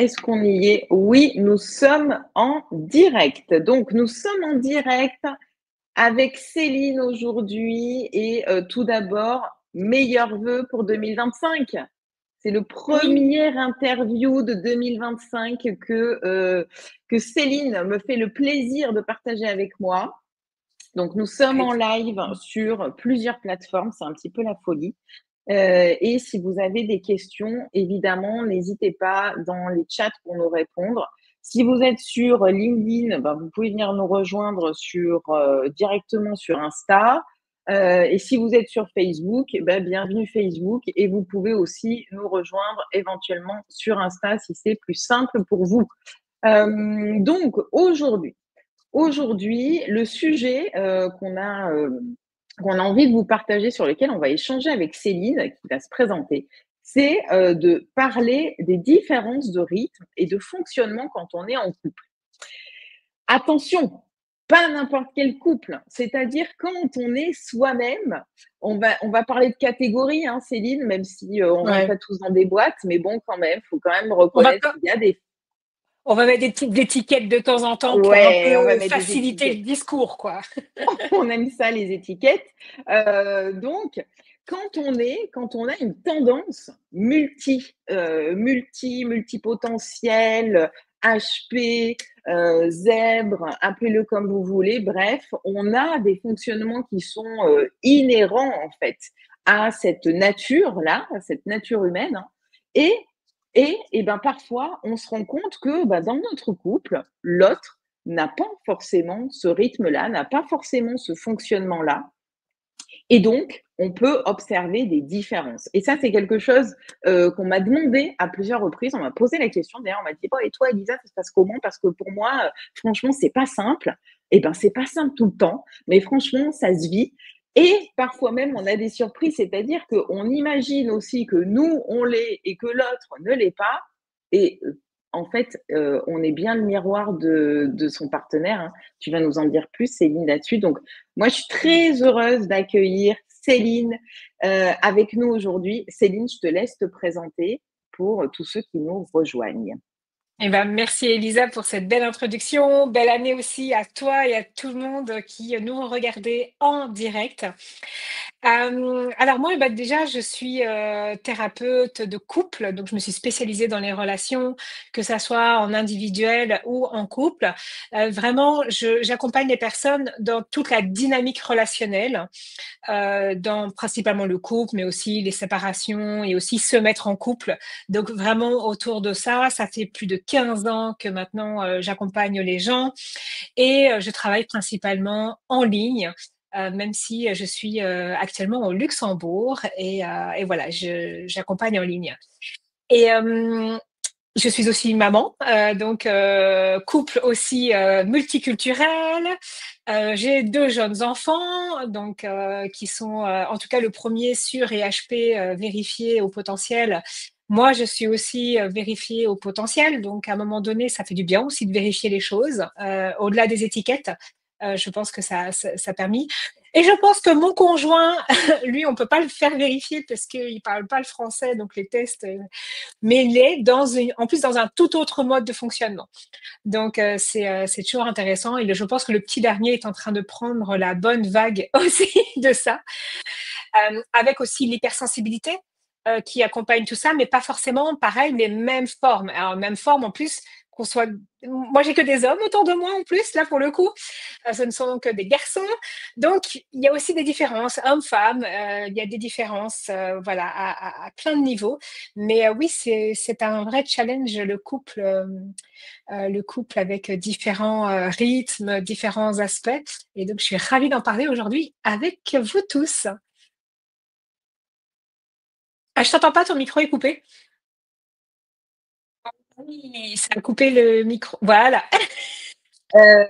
Est-ce qu'on y est? Oui, nous sommes en direct. Donc, nous sommes en direct avec Céline aujourd'hui et tout d'abord, meilleurs vœux pour 2025. C'est le Oui, premier interview de 2025 que Céline me fait le plaisir de partager avec moi. Donc, nous sommes en avec live sur plusieurs plateformes, c'est un petit peu la folie. Et si vous avez des questions, évidemment, n'hésitez pas dans les chats pour nous répondre. Si vous êtes sur LinkedIn, ben, vous pouvez venir nous rejoindre directement sur Insta. Et si vous êtes sur Facebook, ben, bienvenue Facebook. Et vous pouvez aussi nous rejoindre éventuellement sur Insta si c'est plus simple pour vous. Donc aujourd'hui, le sujet qu'on a envie de vous partager, sur lequel on va échanger avec Céline, qui va se présenter, c'est de parler des différences de rythme et de fonctionnement quand on est en couple. Attention, pas n'importe quel couple, c'est-à-dire quand on est soi-même, on va parler de catégories, hein, Céline, même si on rentre ouais. pas tous dans des boîtes, mais bon, quand même, il faut quand même On va reconnaître pas qu'il y a des... on va mettre des petites étiquettes de temps en temps pour un Ouais, on va peu mettre des faciliter étiquettes. le discours, quoi. On aime ça, les étiquettes. Donc, quand on a une tendance multipotentielle, HP, zèbre, appelez-le comme vous voulez, bref, on a des fonctionnements qui sont inhérents en fait à cette nature-là, à cette nature humaine, hein. et, et ben, parfois, on se rend compte que bah, dans notre couple, l'autre n'a pas forcément ce rythme-là, n'a pas forcément ce fonctionnement-là. Et donc, on peut observer des différences. Et ça, c'est quelque chose qu'on m'a demandé à plusieurs reprises. On m'a posé la question. D'ailleurs, on m'a dit, oh, et toi, Elisa, ça se passe comment? Parce que pour moi, franchement, c'est pas simple. Eh ben, c'est pas simple tout le temps. Mais franchement, ça se vit. Et parfois même, on a des surprises. C'est-à-dire qu'on imagine aussi que nous, on l'est et que l'autre ne l'est pas. Et en fait, on est bien le miroir de son partenaire, hein. Tu vas nous en dire plus, Céline, là-dessus. Donc, moi, je suis très heureuse d'accueillir Céline avec nous aujourd'hui. Céline, je te laisse te présenter pour tous ceux qui nous rejoignent. Eh ben, merci Elisa pour cette belle introduction. Belle année aussi à toi et à tout le monde qui nous ont regardés en direct. Alors moi, bah, déjà, je suis, thérapeute de couple, donc je me suis spécialisée dans les relations, que ça soit en individuel ou en couple. Vraiment, je j'accompagne les personnes dans toute la dynamique relationnelle, dans principalement le couple, mais aussi les séparations et aussi se mettre en couple. Donc vraiment autour de ça, ça fait plus de 15 ans que maintenant, j'accompagne les gens et je travaille principalement en ligne, même si je suis actuellement au Luxembourg et voilà, j'accompagne en ligne. Et je suis aussi maman, donc couple aussi multiculturel. J'ai deux jeunes enfants, donc qui sont, en tout cas le premier sûr et HP vérifié au potentiel. Moi, je suis aussi vérifiée au potentiel, donc à un moment donné, ça fait du bien aussi de vérifier les choses, au-delà des étiquettes. Je pense que ça a permis. Et je pense que mon conjoint, lui, on peut pas le faire vérifier parce qu'il parle pas le français, donc les tests, mais il est en plus dans un tout autre mode de fonctionnement. Donc c'est toujours intéressant. Et je pense que le petit dernier est en train de prendre la bonne vague aussi de ça, avec aussi l'hypersensibilité qui accompagne tout ça, mais pas forcément pareil, mais même forme. Alors même forme en plus qu'on soit. Moi, j'ai que des hommes autour de moi en plus, là pour le coup. Ce ne sont que des garçons. Donc, il y a aussi des différences, hommes-femmes. Il y a des différences, voilà, à plein de niveaux. Mais oui, c'est un vrai challenge, le couple avec différents rythmes, différents aspects. Et donc, je suis ravie d'en parler aujourd'hui avec vous tous. Ah, je t'entends pas, ton micro est coupé. Oui, ça a coupé le micro. Voilà. Euh,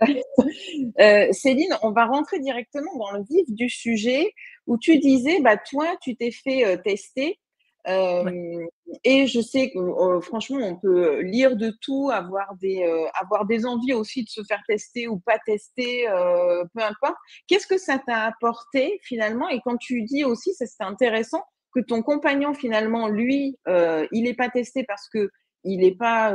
Céline, on va rentrer directement dans le vif du sujet où tu disais, bah, toi, tu t'es fait tester. Ouais. Euh, et je sais que franchement, on peut lire de tout, avoir des envies aussi de se faire tester ou pas tester, peu importe. Qu'est-ce que ça t'a apporté finalement? Et quand tu dis aussi, ça c'est intéressant, que ton compagnon finalement, lui, il n'est pas testé parce que il est pas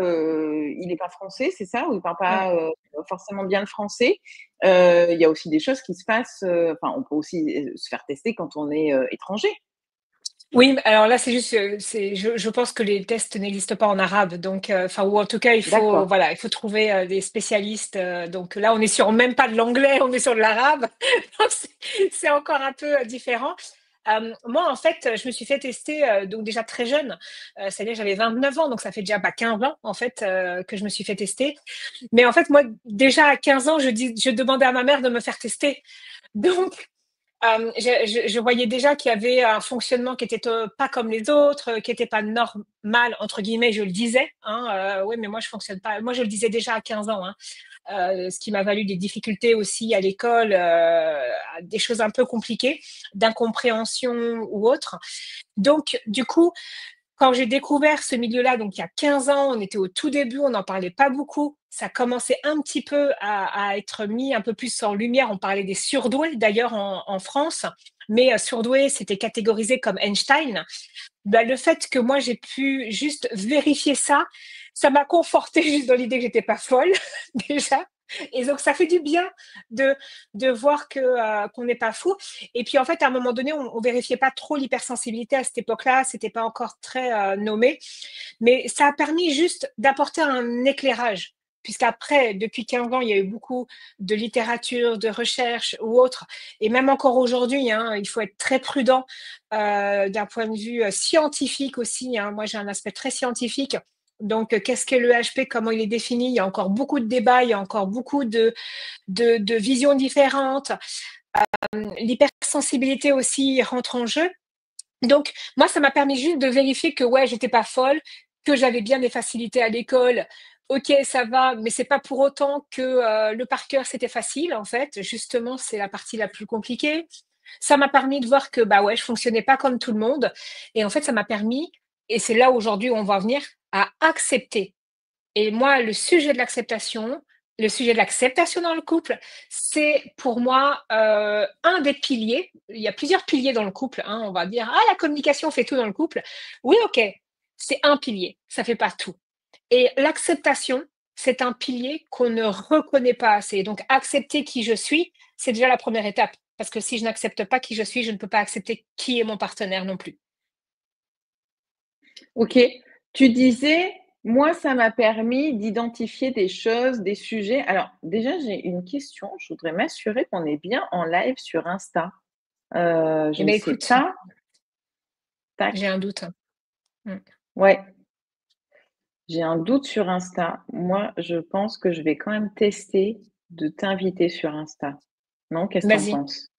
français, c'est ça? Ou il parle Ouais. pas, forcément bien le français. Il y a aussi des choses qui se passent, enfin, on peut aussi, se faire tester quand on est, étranger. Oui, mais alors là, c'est juste, je pense que les tests n'existent pas en arabe, donc enfin, ou en tout cas, D'accord, il faut trouver, des spécialistes, donc là, on est sur même pas de l'anglais, on est sur de l'arabe, donc c'est encore un peu, différent. Moi, en fait, je me suis fait tester, donc déjà très jeune, c'est-à-dire j'avais 29 ans, donc ça fait déjà, 15 ans, en fait, que je me suis fait tester. Mais en fait, moi, déjà à 15 ans, je demandais à ma mère de me faire tester. Donc je voyais déjà qu'il y avait un fonctionnement qui était, pas comme les autres, qui était pas «normal» entre guillemets, je le disais, hein, «Oui, mais moi je fonctionne pas». Moi, je le disais déjà à 15 ans, hein, ce qui m'a valu des difficultés aussi à l'école, des choses un peu compliquées, d'incompréhension ou autre. Donc du coup, quand j'ai découvert ce milieu-là, donc il y a 15 ans, on était au tout début, on n'en parlait pas beaucoup. Ça commençait un petit peu à être mis un peu plus en lumière. On parlait des surdoués d'ailleurs en France, mais surdoués, c'était catégorisé comme Einstein. Bah, le fait que moi j'ai pu juste vérifier ça, ça m'a conforté juste dans l'idée que j'étais pas folle déjà. Et donc ça fait du bien de voir que qu'on n'est pas fou. Et puis en fait à un moment donné on vérifiait pas trop l'hypersensibilité à cette époque-là, c'était pas encore très nommé, mais ça a permis juste d'apporter un éclairage. Puisqu'après, depuis 15 ans, il y a eu beaucoup de littérature, de recherche ou autre, et même encore aujourd'hui, hein, il faut être très prudent d'un point de vue scientifique aussi, hein. Moi, j'ai un aspect très scientifique. Donc, qu'est-ce qu'est le HP? Comment il est défini? Il y a encore beaucoup de débats, il y a encore beaucoup de visions différentes. L'hypersensibilité aussi rentre en jeu. Donc, moi, ça m'a permis juste de vérifier que, ouais, j'étais pas folle, que j'avais bien des facilités à l'école. Ok, ça va, mais c'est pas pour autant que le par cœur c'était facile en fait. Justement, c'est la partie la plus compliquée. Ça m'a permis de voir que bah ouais, je fonctionnais pas comme tout le monde. Et en fait, ça m'a permis, et c'est là aujourd'hui où on va en venir, à accepter. Et moi, le sujet de l'acceptation dans le couple, c'est pour moi un des piliers. Il y a plusieurs piliers dans le couple, hein. On va dire, ah, la communication fait tout dans le couple. Oui, ok, c'est un pilier, ça fait pas tout. Et l'acceptation, c'est un pilier qu'on ne reconnaît pas assez. Donc, accepter qui je suis, c'est déjà la première étape. Parce que si je n'accepte pas qui je suis, je ne peux pas accepter qui est mon partenaire non plus. OK. Tu disais: «Moi, ça m'a permis d'identifier des choses, des sujets». Alors déjà, j'ai une question, je voudrais m'assurer qu'on est bien en live sur Insta. Je Eh ne bien, sais écoute, pas. Tac. j'ai un doute. Mm. Ouais, j'ai un doute sur Insta. Moi, je pense que je vais quand même tester de t'inviter sur Insta. Non, qu'est-ce que tu en Vas-y, penses?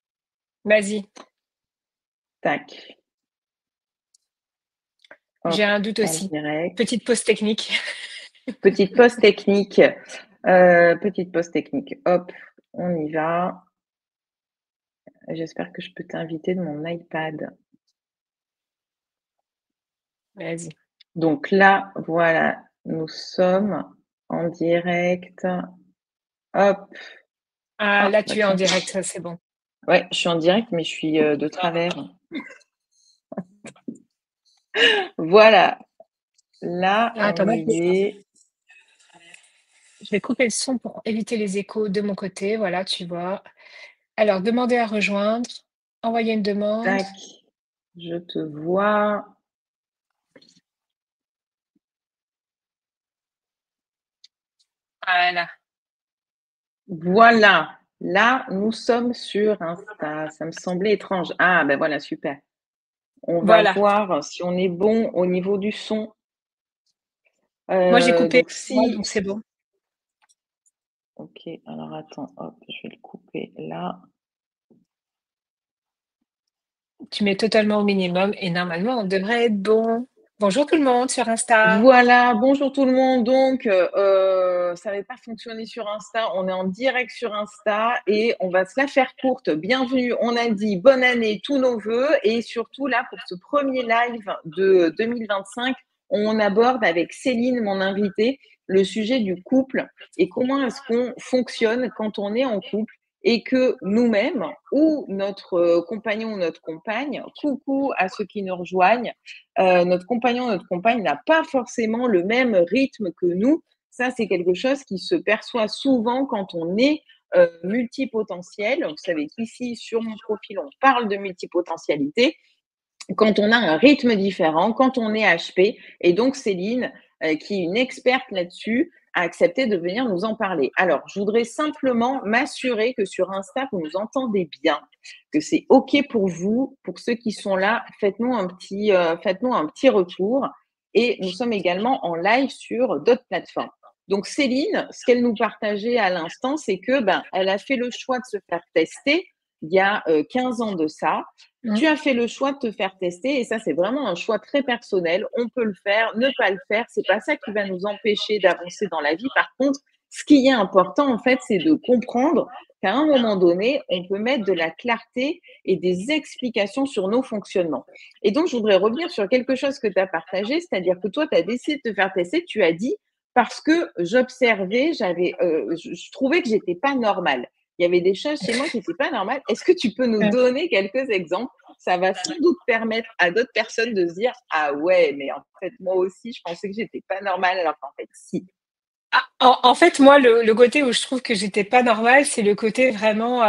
vas-y. Tac, J'ai hop, un doute en aussi. direct. Petite pause technique. Petite pause technique, petite pause technique. Hop, on y va. J'espère que je peux t'inviter de mon iPad. Vas-y. Donc là, voilà, nous sommes en direct. Hop, Ah, ah là, bah tu es en tiens, direct, ça, c'est bon. ouais, je suis en direct, mais je suis de travers. Voilà, là, Ah, attends, on moi, y est. je vais couper le son pour éviter les échos de mon côté. Voilà, tu vois. Alors, demander à rejoindre, envoyer une demande. Tac, je te vois. Voilà. Voilà, là, nous sommes sur Insta. Ça me semblait étrange. Ah, ben voilà, super. On va Voilà. voir si on est bon au niveau du son. Moi, j'ai coupé, Donc moi, si donc c'est bon. OK, alors attends, hop, je vais le couper là. Tu mets totalement au minimum et normalement, on devrait être bon. Bonjour tout le monde sur Insta. Voilà, bonjour tout le monde. Donc, ça n'avait pas fonctionné sur Insta. On est en direct sur Insta et on va se la faire courte. Bienvenue, on a dit bonne année, tous nos vœux et surtout là, pour ce premier live de 2025, on aborde avec Céline, mon invitée, le sujet du couple et comment est-ce qu'on fonctionne quand on est en couple et que nous-mêmes ou notre compagnon ou notre compagne, coucou à ceux qui nous rejoignent, notre compagnon ou notre compagne n'a pas forcément le même rythme que nous. Ça, c'est quelque chose qui se perçoit souvent quand on est multipotentiel. Vous savez qu'ici, sur mon profil, on parle de multipotentialité quand on a un rythme différent, quand on est HP. Et donc, Céline, qui est une experte là-dessus, a accepté de venir nous en parler. Alors, je voudrais simplement m'assurer que sur Insta, vous nous entendez bien, que c'est OK pour vous. Pour ceux qui sont là, faites-nous un petit retour. Et nous sommes également en live sur d'autres plateformes. Donc, Céline, ce qu'elle nous partageait à l'instant, c'est que elle a fait le choix de se faire tester il y a 15 ans de ça. Tu as fait le choix de te faire tester et ça, c'est vraiment un choix très personnel. On peut le faire, ne pas le faire, c'est pas ça qui va nous empêcher d'avancer dans la vie. Par contre, ce qui est important, en fait, c'est de comprendre qu'à un moment donné, on peut mettre de la clarté et des explications sur nos fonctionnements. Et donc, je voudrais revenir sur quelque chose que tu as partagé, c'est-à-dire que toi, tu as décidé de te faire tester, tu as dit, parce que j'observais, je trouvais que j'étais pas normale. Il y avait des choses chez moi qui n'étaient pas normales. Est-ce que tu peux nous donner quelques exemples? Ça va sans doute permettre à d'autres personnes de se dire ah ouais, mais en fait moi aussi je pensais que j'étais pas normale alors qu'en fait si. En fait, moi, le côté où je trouve que j'étais pas normale, c'est le côté vraiment,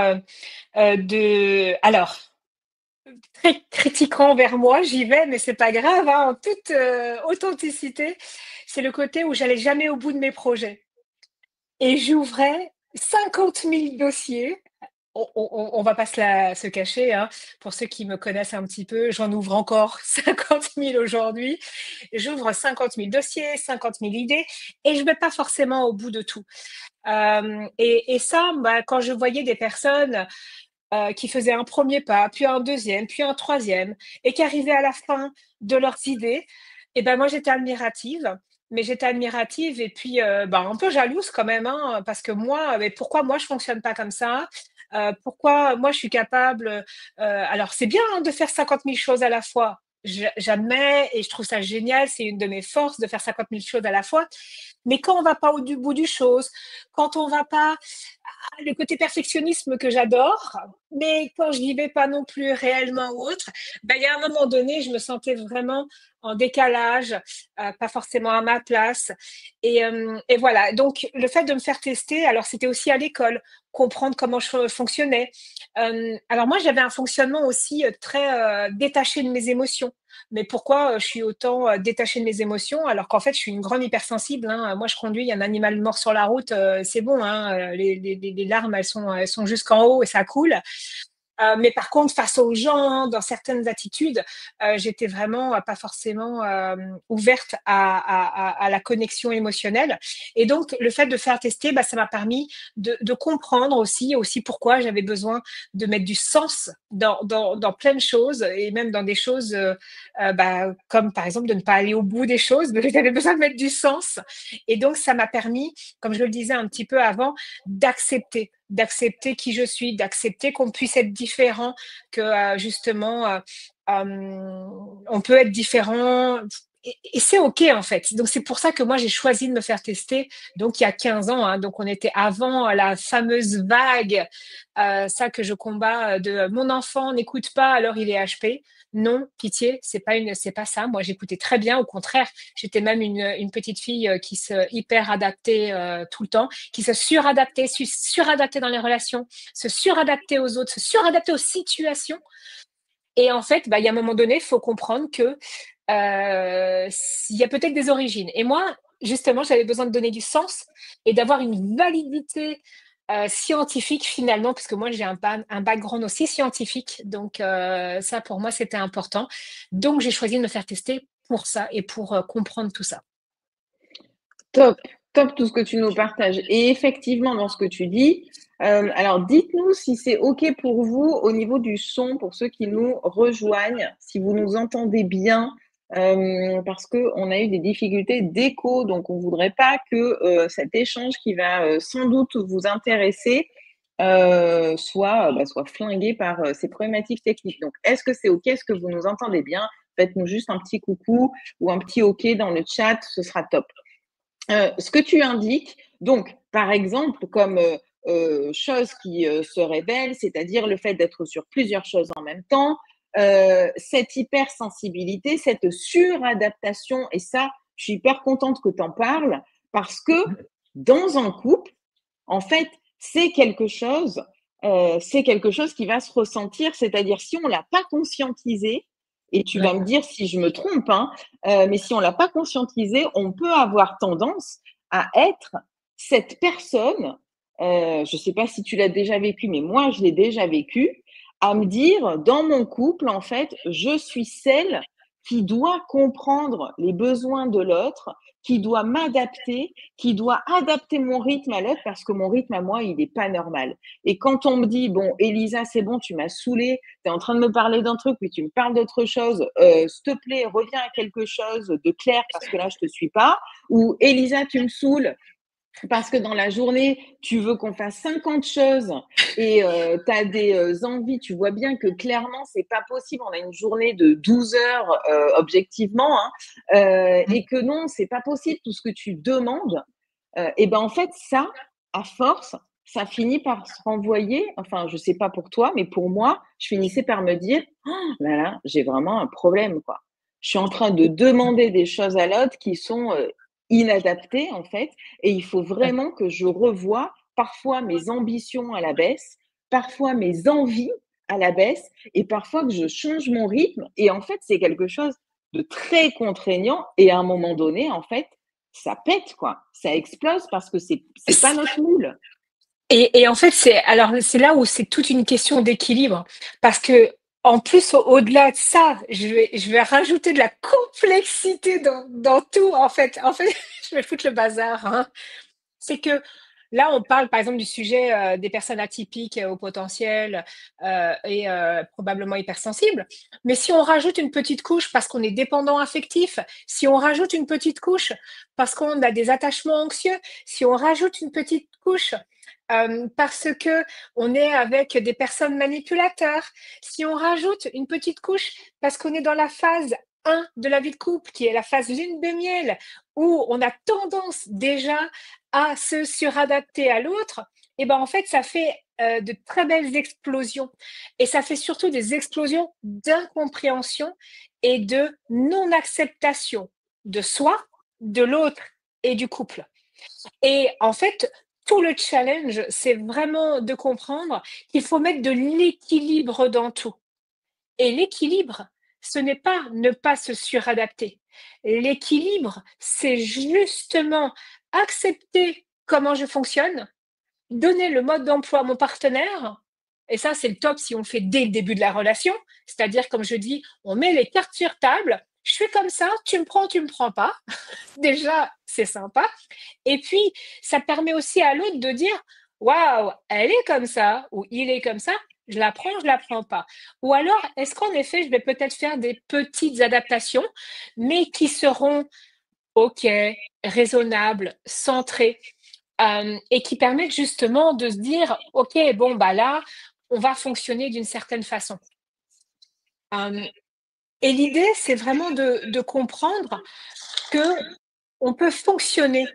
de alors, très critiquant vers moi, j'y vais, mais c'est pas grave, hein, en toute, authenticité. C'est le côté où j'allais jamais au bout de mes projets et j'ouvrais 50 000 dossiers. On va pas se cacher, hein. Pour ceux qui me connaissent un petit peu, j'en ouvre encore 50 000 aujourd'hui. J'ouvre 50 000 dossiers, 50 000 idées et je vais pas forcément au bout de tout. Et ça, quand je voyais des personnes qui faisaient un premier pas, puis un deuxième, puis un troisième, et qui arrivaient à la fin de leurs idées, et ben moi j'étais admirative. Mais j'étais admirative et puis un peu jalouse quand même, hein, parce que moi, mais pourquoi moi je fonctionne pas comme ça? Pourquoi moi je suis capable? Alors c'est bien hein, de faire 50 000 choses à la fois. J'admets et je trouve ça génial. C'est une de mes forces de faire 50 000 choses à la fois. Mais quand on va pas au bout du chose, quand on va pas le côté perfectionnisme que j'adore, mais quand je n'y vais pas non plus réellement ou autre, il y a un moment donné, je me sentais vraiment en décalage, pas forcément à ma place. Et voilà, donc le fait de me faire tester, alors c'était aussi à l'école, comprendre comment je fonctionnais. Alors moi, j'avais un fonctionnement aussi très détaché de mes émotions. Mais pourquoi je suis autant détachée de mes émotions alors qu'en fait je suis une grande hypersensible, hein. Moi je conduis, il y a un animal mort sur la route, c'est bon, hein, les larmes elles sont jusqu'en haut et ça coule. Mais par contre, face aux gens, dans certaines attitudes, j'étais vraiment pas forcément ouverte à la connexion émotionnelle. Et donc, le fait de faire tester, ça m'a permis de comprendre aussi pourquoi j'avais besoin de mettre du sens dans plein de choses et même dans des choses comme par exemple de ne pas aller au bout des choses. J'avais besoin de mettre du sens. Et donc, ça m'a permis, comme je le disais un petit peu avant, d'accepter qui je suis, d'accepter qu'on puisse être différent, que justement, on peut être différent. Et c'est OK, en fait. Donc, c'est pour ça que moi, j'ai choisi de me faire tester. Donc, il y a 15 ans, hein, donc on était avant la fameuse vague, ça que je combats, de mon enfant n'écoute pas, alors il est HP. Non, pitié, c'est pas ça. Moi, j'écoutais très bien. Au contraire, j'étais même une petite fille qui se hyper adaptait tout le temps, qui se suradaptait dans les relations, se suradaptait aux autres, se suradaptait aux situations. Et en fait, il y a un moment donné, il faut comprendre que il y a peut-être des origines. Et moi, justement, j'avais besoin de donner du sens et d'avoir une validité scientifique finalement, parce que moi j'ai un background aussi scientifique, donc ça pour moi c'était important. Donc j'ai choisi de me faire tester pour ça et pour comprendre tout ça. Top, top tout ce que tu nous partages. Et effectivement, dans ce que tu dis, alors dites-nous si c'est OK pour vous au niveau du son, pour ceux qui nous rejoignent, si vous nous entendez bien, parce qu'on a eu des difficultés d'écho, donc on ne voudrait pas que cet échange qui va sans doute vous intéresser soit flingué par ces problématiques techniques. Donc, est-ce que c'est OK? Est-ce que vous nous entendez bien? Faites-nous juste un petit coucou ou un petit OK dans le chat, ce sera top. Ce que tu indiques, donc, par exemple, comme chose qui se révèle, c'est-à-dire le fait d'être sur plusieurs choses en même temps, cette hypersensibilité, cette suradaptation, et ça, je suis hyper contente que tu en parles, parce que dans un couple, en fait, c'est quelque chose qui va se ressentir, c'est-à-dire si on l'a pas conscientisé, et tu vas me D'accord. dire si je me trompe, hein, mais si on l'a pas conscientisé, on peut avoir tendance à être cette personne, je sais pas si tu l'as déjà vécu, mais moi je l'ai déjà vécu, à me dire dans mon couple, en fait, je suis celle qui doit comprendre les besoins de l'autre, qui doit m'adapter, qui doit adapter mon rythme à l'autre parce que mon rythme à moi, il n'est pas normal. Et quand on me dit, bon, Elisa, c'est bon, tu m'as saoulée, tu es en train de me parler d'un truc, puis tu me parles d'autre chose, s'il te plaît, reviens à quelque chose de clair parce que là, je te suis pas. Ou Elisa, tu me saoules, parce que dans la journée, tu veux qu'on fasse 50 choses et tu as des envies, tu vois bien que clairement, c'est pas possible. On a une journée de 12 heures objectivement, hein, et que non, c'est pas possible tout ce que tu demandes. Et ben en fait, ça, à force, ça finit par se renvoyer. Enfin, je sais pas pour toi, mais pour moi, je finissais par me dire, oh là là, j'ai vraiment un problème, quoi. Je suis en train de demander des choses à l'autre qui sont inadaptées, en fait, et il faut vraiment que je revoie parfois mes ambitions à la baisse, parfois mes envies à la baisse, et parfois que je change mon rythme. Et en fait, c'est quelque chose de très contraignant. Et à un moment donné, en fait, ça pète, quoi. Ça explose parce que c'est pas notre moule. Et en fait, c'est là où c'est toute une question d'équilibre. Parce que, en plus, au-delà de ça, je vais rajouter de la complexité dans tout, en fait. En fait, je vais foutre le bazar, hein. C'est que là, on parle par exemple du sujet des personnes atypiques au potentiel et probablement hypersensibles. Mais si on rajoute une petite couche parce qu'on est dépendant affectif, si on rajoute une petite couche parce qu'on a des attachements anxieux, si on rajoute une petite couche parce que on est avec des personnes manipulateurs, si on rajoute une petite couche parce qu'on est dans la phase 1 de la vie de couple, qui est la phase lune de miel, où on a tendance déjà à se suradapter à l'autre, et ben en fait, ça fait de très belles explosions. Et ça fait surtout des explosions d'incompréhension et de non-acceptation de soi, de l'autre et du couple. Et en fait, tout le challenge, c'est vraiment de comprendre qu'il faut mettre de l'équilibre dans tout. Et l'équilibre, ce n'est pas ne pas se suradapter. L'équilibre, c'est justement accepter comment je fonctionne, donner le mode d'emploi à mon partenaire. Et ça, c'est le top si on le fait dès le début de la relation. C'est-à-dire, comme je dis, on met les cartes sur table. Je suis comme ça, tu me prends pas. Déjà, c'est sympa. Et puis, ça permet aussi à l'autre de dire, waouh, elle est comme ça ou il est comme ça. Je la prends pas. Ou alors, est-ce qu'en effet, je vais peut-être faire des petites adaptations, mais qui seront OK, raisonnables, centrées, et qui permettent justement de se dire, OK, bon, bah là, on va fonctionner d'une certaine façon. Euh, et l'idée, c'est vraiment de comprendre que on peut fonctionner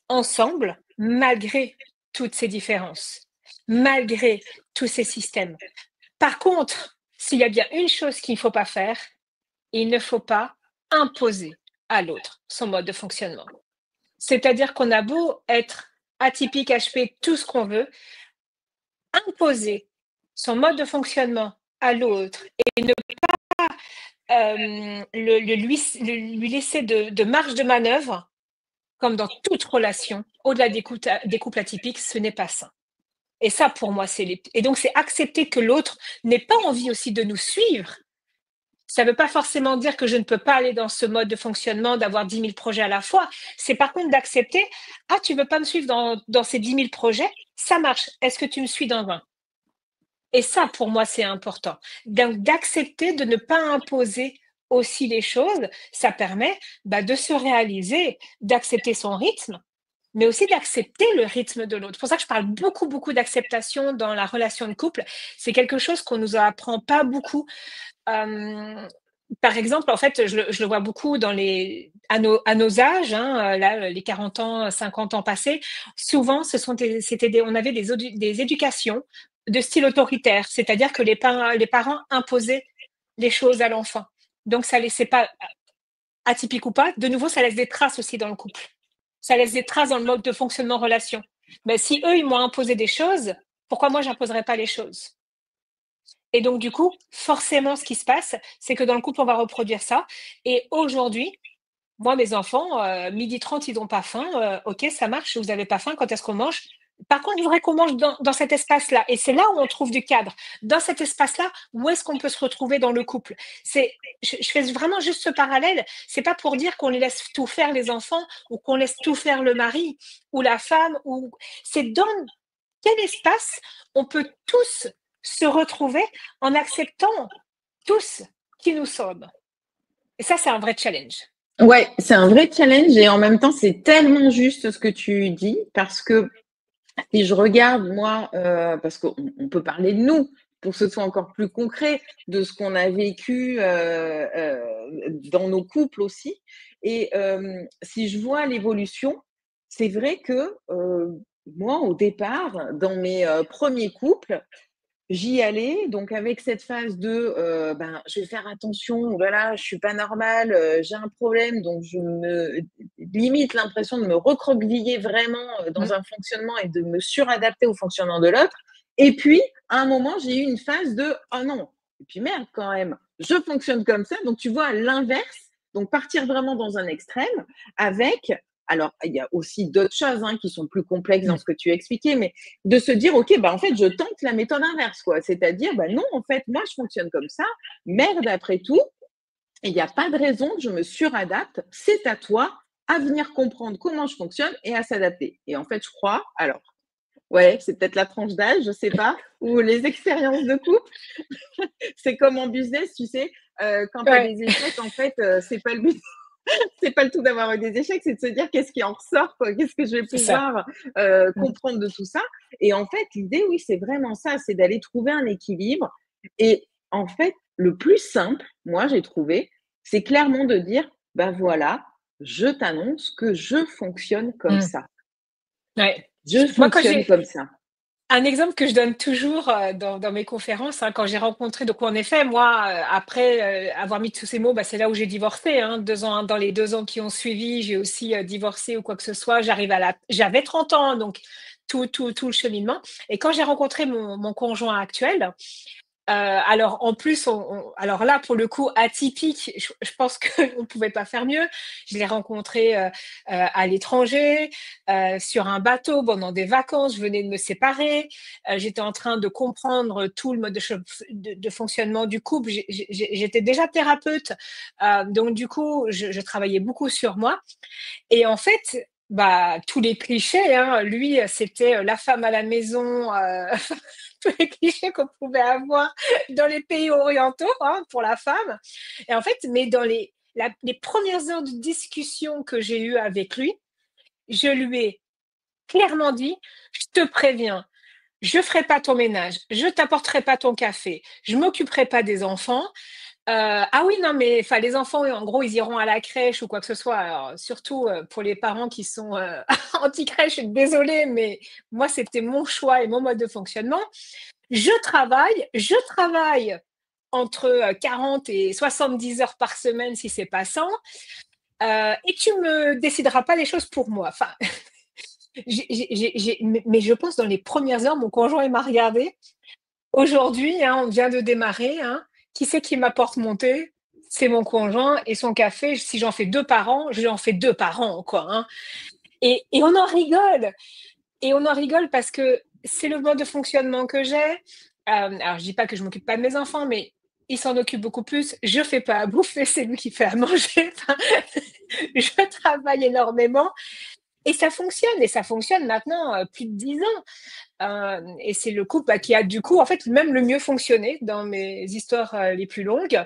ensemble malgré toutes ces différences, malgré tous ces systèmes. Par contre, s'il y a bien une chose qu'il ne faut pas faire, il ne faut pas imposer à l'autre son mode de fonctionnement. C'est-à-dire qu'on a beau être atypique, HP, tout ce qu'on veut, imposer son mode de fonctionnement à l'autre et ne lui laisser de marge de manœuvre, comme dans toute relation, au-delà des couples atypiques, ce n'est pas sain. Et ça, pour moi, et donc, c'est accepter que l'autre n'ait pas envie aussi de nous suivre. Ça ne veut pas forcément dire que je ne peux pas aller dans ce mode de fonctionnement, d'avoir 10 000 projets à la fois. C'est par contre d'accepter, ah, tu ne veux pas me suivre dans ces 10 000 projets? Ça marche. Est-ce que tu me suis dans 20? Et ça, pour moi, c'est important. Donc, d'accepter de ne pas imposer aussi les choses, ça permet de se réaliser, d'accepter son rythme, mais aussi d'accepter le rythme de l'autre. C'est pour ça que je parle beaucoup, beaucoup d'acceptation dans la relation de couple. C'est quelque chose qu'on nous apprend pas beaucoup. par exemple, en fait, je le vois beaucoup à nos âges, hein, là, les 40 ans, 50 ans passés. Souvent, on avait des éducations de style autoritaire, c'est-à-dire que les parents imposaient les choses à l'enfant. Donc, ça laissait pas, atypique ou pas, de nouveau, ça laisse des traces aussi dans le couple. Ça laisse des traces dans le mode de fonctionnement relation. Mais si eux, ils m'ont imposé des choses, pourquoi moi, j'imposerais pas les choses? Et donc, du coup, forcément, ce qui se passe, c'est que dans le couple, on va reproduire ça. Et aujourd'hui, moi, mes enfants, 12h30, ils n'ont pas faim. OK, ça marche. Vous n'avez pas faim. Quand est-ce qu'on mange? Par contre, je voudrais qu'on mange dans cet espace-là. Et c'est là où on trouve du cadre. Dans cet espace-là, où est-ce qu'on peut se retrouver dans le couple? Je fais vraiment juste ce parallèle. C'est pas pour dire qu'on les laisse tout faire les enfants ou qu'on laisse tout faire le mari ou la femme. C'est dans quel espace on peut tous se retrouver en acceptant tous qui nous sommes. Et ça, c'est un vrai challenge. Ouais, c'est un vrai challenge et en même temps, c'est tellement juste ce que tu dis parce que si je regarde, moi, parce qu'on peut parler de nous pour que ce soit encore plus concret, de ce qu'on a vécu dans nos couples aussi. Et si je vois l'évolution, c'est vrai que moi, au départ, dans mes premiers couples, j'y allais donc avec cette phase de, ben, je vais faire attention, voilà, je suis pas normale, j'ai un problème donc je me limite l'impression de me recroqueviller vraiment, Mmh. dans un fonctionnement et de me suradapter au fonctionnement de l'autre et puis à un moment, j'ai eu une phase de: «Oh non et puis merde quand même, je fonctionne comme ça», donc tu vois à l'inverse, donc partir vraiment dans un extrême avec alors il y a aussi d'autres choses, hein, qui sont plus complexes dans Mmh. ce que tu as expliqué mais de se dire, OK, bah, en fait, je tente la méthode inverse, quoi. C'est-à-dire, bah, non, en fait, moi, je fonctionne comme ça. Merde après tout. Il n'y a pas de raison que je me suradapte. C'est à toi à venir comprendre comment je fonctionne et à s'adapter. Et en fait, je crois, alors, ouais, c'est peut-être la tranche d'âge, je sais pas, ou les expériences de couple. C'est comme en business, tu sais, quand tu as Ouais, des échecs, en fait, c'est pas le but c'est pas le tout d'avoir eu des échecs, c'est de se dire qu'est-ce qui en ressort, quoi, qu'est-ce que je vais c'est ça. pouvoir Mmh. comprendre de tout ça. Et en fait, l'idée, oui, c'est vraiment ça, c'est d'aller trouver un équilibre. Et en fait, le plus simple, moi, j'ai trouvé, c'est clairement de dire, ben voilà, je t'annonce que je fonctionne comme Mmh. ça. Ouais. Je Moi, quand fonctionne j'ai comme ça. un exemple que je donne toujours, dans mes conférences, hein, quand j'ai rencontré donc en effet, moi, après, avoir mis tous ces mots, bah, c'est là où j'ai divorcé, hein. 2 ans dans les 2 ans qui ont suivi, j'ai aussi, divorcé ou quoi que ce soit. J'avais 30 ans, donc tout le cheminement et quand j'ai rencontré mon conjoint actuel, alors en plus, alors là, pour le coup, atypique, je pense qu'on ne pouvait pas faire mieux. Je l'ai rencontré à l'étranger, sur un bateau pendant des vacances. Je venais de me séparer. J'étais en train de comprendre tout le mode de fonctionnement du couple. J'étais déjà thérapeute, donc du coup, je travaillais beaucoup sur moi. Et en fait, bah, tous les clichés, hein, lui, c'était la femme à la maison, tous les clichés qu'on pouvait avoir dans les pays orientaux, hein, pour la femme. Et en fait, mais dans les premières heures de discussion que j'ai eues avec lui, je lui ai clairement dit: «Je te préviens, je ferai pas ton ménage, je t'apporterai pas ton café, je m'occuperai pas des enfants, ah oui, non, mais enfin, les enfants, en gros, ils iront à la crèche ou quoi que ce soit. Alors, surtout pour les parents qui sont anti-crèche, je suis désolée, mais moi, c'était mon choix et mon mode de fonctionnement. Je travaille entre 40 et 70 heures par semaine si c'est pas 100, et tu me décideras pas les choses pour moi. Enfin, mais je pense dans les premières heures, mon conjoint, il m'a regardé. Aujourd'hui, hein, on vient de démarrer, hein. Qui c'est qui m'apporte mon thé? C'est mon conjoint et son café, si j'en fais 2 par an, j'en fais 2 par an, quoi, hein. Et on en rigole et on en rigole parce que c'est le mode de fonctionnement que j'ai. Alors je dis pas que je m'occupe pas de mes enfants, mais il s'en occupe beaucoup plus. Je fais pas à bouffer, c'est lui qui fait à manger. Enfin, je travaille énormément et ça fonctionne maintenant, plus de 10 ans. Et c'est le couple, bah, qui a du coup, en fait, même le mieux fonctionné dans mes histoires, les plus longues,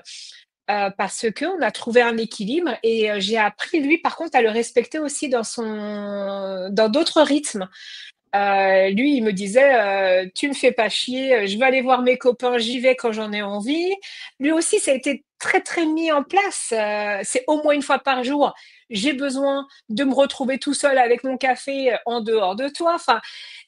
parce qu'on a trouvé un équilibre et j'ai appris lui, par contre, à le respecter aussi dans d'autres rythmes. Lui, il me disait, tu me fais pas chier, je vais aller voir mes copains, j'y vais quand j'en ai envie. Lui aussi, ça a été très, très mis en place. C'est au moins une fois par jour. J'ai besoin de me retrouver tout seul avec mon café en dehors de toi. Enfin,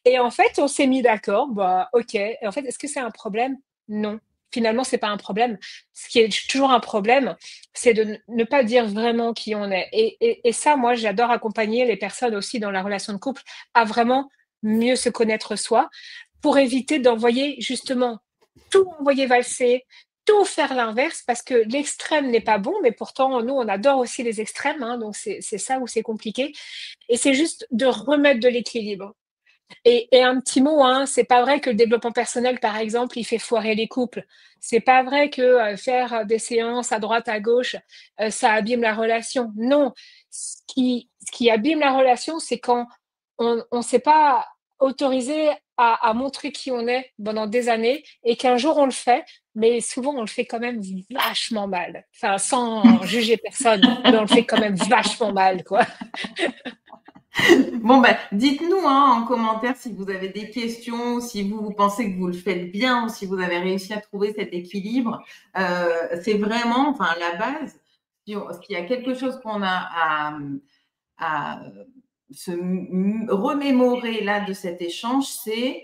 et en fait, on s'est mis d'accord. Bah, ok. Et en fait, est-ce que c'est un problème? Non. Finalement, c'est pas un problème. Ce qui est toujours un problème, c'est de ne pas dire vraiment qui on est. Et ça, moi, j'adore accompagner les personnes aussi dans la relation de couple à vraiment mieux se connaître soi pour éviter d'envoyer justement tout envoyer valser, tout faire l'inverse parce que l'extrême n'est pas bon, mais pourtant, nous, on adore aussi les extrêmes, hein, donc c'est ça où c'est compliqué. Et c'est juste de remettre de l'équilibre. Et un petit mot, hein, c'est pas vrai que le développement personnel, par exemple, il fait foirer les couples. C'est pas vrai que faire des séances à droite, à gauche, ça abîme la relation. Non, ce qui abîme la relation, c'est quand on ne s'est pas autorisé à montrer qui on est pendant des années et qu'un jour on le fait, mais souvent on le fait quand même vachement mal. Enfin, sans juger personne, mais on le fait quand même vachement mal, quoi. Bon, ben, dites-nous hein, en commentaire si vous avez des questions, si vous pensez que vous le faites bien ou si vous avez réussi à trouver cet équilibre. C'est vraiment, enfin, la base. S'il y a quelque chose qu'on a à se remémorer là de cet échange, c'est